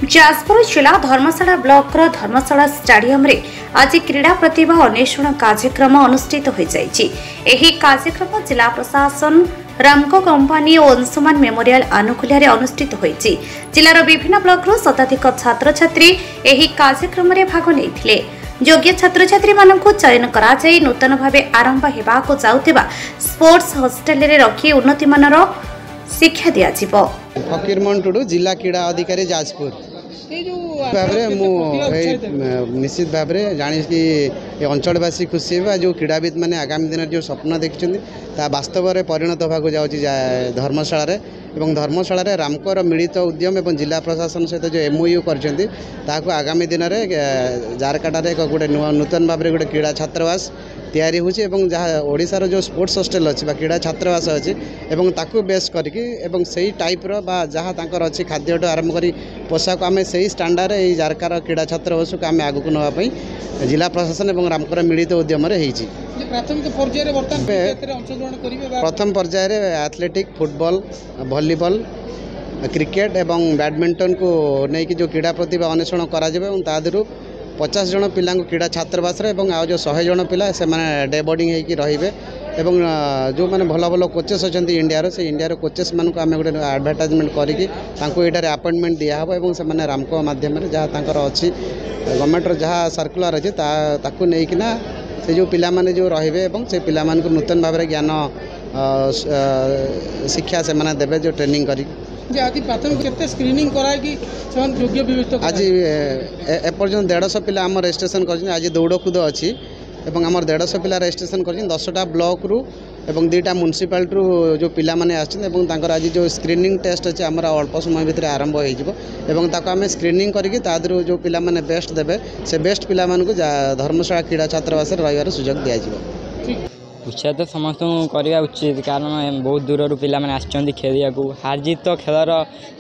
जाजपुर जिला धर्मशाला ब्लॉक धर्मशाला स्टेडियम रे आज क्रीड़ा प्रतिभा अन्वेषण कार्यक्रम अनुष्ठित हो जाइछि। एही कार्यक्रम जिला प्रशासन रामको कंपनी और अंशुमान मेमोरियल आनुकूल्य रे अनुष्ठित होइछि। जिलार विभिन्न ब्लॉक रो शताधिक छात्र छात्री एही कार्यक्रम रे भाग नेइथिले। योग्य छात्र छात्री मानकु चयन करा जाई नूतन भावे आरंभ हेबाको जाउतिबा स्पोर्ट्स हॉस्टल रे रखी उन्नति मानर शिक्षा दिया जिवो। फकीरमोहन टुडू जिला क्रीड़ा अधिकारी जाजपुर निश्चित भाव में जानी कि अंचलवासी खुशी होगा जो क्रीड़ाविद मैंने आगामी दिन जो स्वप्न देखते वास्तव में परिणत होगा जाऊँगी धर्मशाला एवं धर्मशाला रामकोर मिलित उद्यम एवं जिला प्रशासन सहित जो MOU कर आगामी दिन में जारकाटार एक गोटे नूतन भाव में गोटे क्रीड़ा छात्रावास तैयारी होची एवं जहाँ ओडिशार जो स्पोर्ट्स हॉस्टेल अच्छी क्रीड़ा छात्रावास अच्छी एवं ताकू बेस करके एवं सही टाइप्र बा जहाँ तांकर अच्छी खाद्यठू आरंभ करी पोशाक आम से स्टाण्डार्ड ये जारकार क्रीड़ा छात्रावास को आम आगक नापी जिला प्रशासन एवं रामकोर मिलित उद्यम प्रथम पर्यायर एथलेटिक फुटबॉल वॉलीबॉल क्रिकेट एवं बैडमिंटन को लेकिन जो क्रीड़ा प्रतिभा अन्वेषण कर 50 जन पिला क्रीड़ा छात्रावास आज जो 100 जन पिला से डे बोर्डिंग होगी रे एवं जो मैंने भल भल कोचेस अच्छा इंडिया से इंडिया कोचेस मान आम गोटे एडवर्टाइजमेंट करके अपॉइंटमेंट दिहब और से रामको मध्यम जहाँ अच्छी गवर्नमेंट जहाँ सर्कुलर अच्छी नहीं से जो पिला माने जो रहिबे एवं से पिला मान को नूतन भाव में ज्ञान शिक्षा से माने देबे जो ट्रेनिंग करी आज प्रथम केते स्क्रीनिंग कराय कि समान योग्य विवेचित आज एपर्यंत 150 पिला आम रजिस्ट्रेशन कर आज दौड़ कूद अच्छी एवं आम 150 पिला रजिस्ट्रेशन कर 10टा ब्लॉक रु एवं 2टा म्युनिसिपालिटी रु जो पिला माने आछन आज जो स्क्रीनिंग टेस्ट अच्छे आम अल्प समय भितर आरंभ हो आम स्क्रीनिंग करके जो पिला माने बेस्ट देबे से बेस्ट पिला मान को धर्मशाला क्रीड़ा छात्रावास रहिबार सुजोग दिया जिवो। उत्साह तो समस्त करवा उचित कारण बहुत दूर पिला माने आछन खेलिया को हार जीत तो खेलर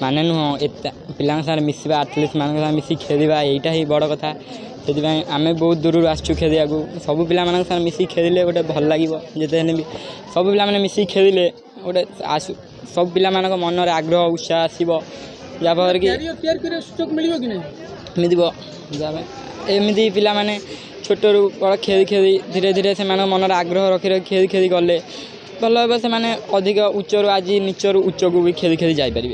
माने नुह पिला मिसवा एथलीट मान मिसी खेलवा यहीटा ही बड़ कथा से आम बहुत दूर आसचु खेलिया को सब पिला मिसी खेलिले गोटे भल लगे जिते भी सब पिला माने मिसी खेलिले गोटे आसु सब पिला मान मन में आग्रह उत्साह आसो जहाँफल कि मिल एमती पिला माने छोट रू बड़ खेली खेली धीरे धीरे से मन आग्रह रखी रखी खेली खेली गले भल हे से अधिक उच्चर आज नीचर उच्च को भी खेली खेली जापर।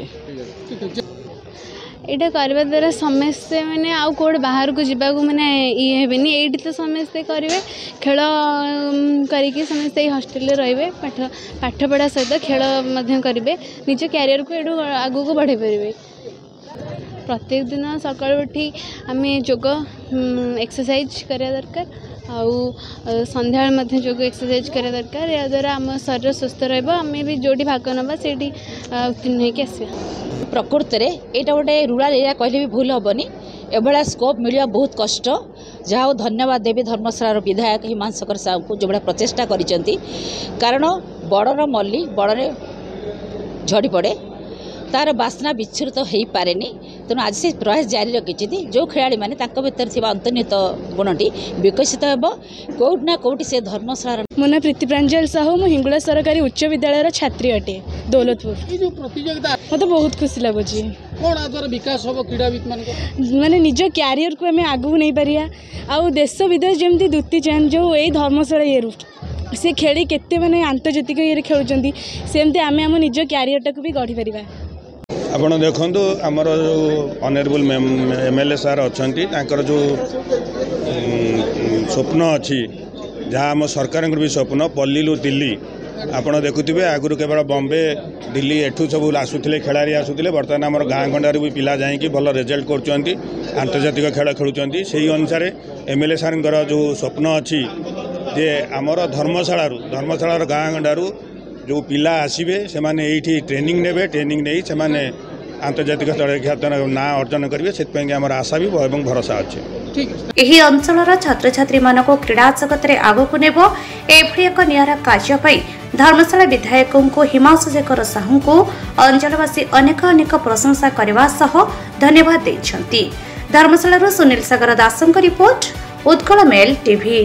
यहाँ करने द्वारा समस्ते मैंने आउ कौट बाहर को जावाक मैंने ये हेनी ये तो समस्ते करेंगे खेल करी समस्ते हॉस्टेल रे पाठपढ़ा सहित खेल करेंगे निज क्यारियर को ये आगू को बढ़े पारे। प्रत्येक दिन सकाल उठी आम योग एक्सरसाइज करा दरकार आउ संध्या योग एक्सरसाइज करा दरकार या द्वारा आम शरीर सुस्थ रम भी जोटी भाग ना से उत्तीर्ण होकर आसवा। प्रकृत में यहाँ गोटे रूराल एरिया कहले भी भूल हेनी एभा स्कोप मिलवा बहुत कष्ट जहाँ धन्यवाद देवी धर्मशाला विधायक हिमांशकर साहू को जो भाया प्रचेषा कारण बड़र मल्ली बड़े झड़ी पड़े तार बास्ना विच्छुरित हो पारे तेणु आज से प्रयास जारी रखी जो खेलाड़ी मैंने भीतर थी अंतर्निहित गुणटी विकसित हो कौटना कौटी से धर्मशाला। मो ना प्रीति प्रांजल साहू मु हिंगुला सरकारी उच्च विद्यालय छात्री अटे दौलतपुर। प्रतियोगिता मत बहुत खुशी लगुच विकास हम क्रीड़ाविद माने निज क्यारियर को आम आगू नहीं पारिया आउ देश विदेश जमी दुती चैन जो यही धर्मशाला ये से खेली केते माने आंतर्जातिक ये खेलुंट सेमती आम आम निज क्यारियर टाक भी गढ़ी पारिबा। आपण देखु आमर जो ऑनरेबल MLA सार अच्छा जो स्वप्न अच्छी जहाँ आम सरकार भी स्वप्न पल्लीलु दिल्ली आपड़ देखुवे आगुरी केवल बॉम्बे दिल्ली एठू सब आसूले खेलाड़ी आसूले बर्तमान आम गाँ गंडार भी पिला जाकि भल रिजल्ट कर आंतर्जातिक खेल खेलुंट से अनुसार MLA सार जो स्वप्न अच्छी जे आमर धर्मशाला गाँ गंडारू जो पिला आसवे से ये ट्रेनिंग ने ट्रेनिंग नहीं से आंतर्जातिक स्तर ना अर्जन करेंगे से आशा भी और भरोसा अच्छे। एही अंचलर छात्र छात्री मानको क्रीड़ा जगत रे आगो नेबो एभଳି एक नियारा कार्य पई धर्मशाला विधायक को हिमांशु साहू को अंचलवासी अनेक अनेक प्रशंसा करने सह धन्यवाद देछंती। धर्मशाला सुनील सागर दासंक रिपोर्ट उत्कल मेल टीवी।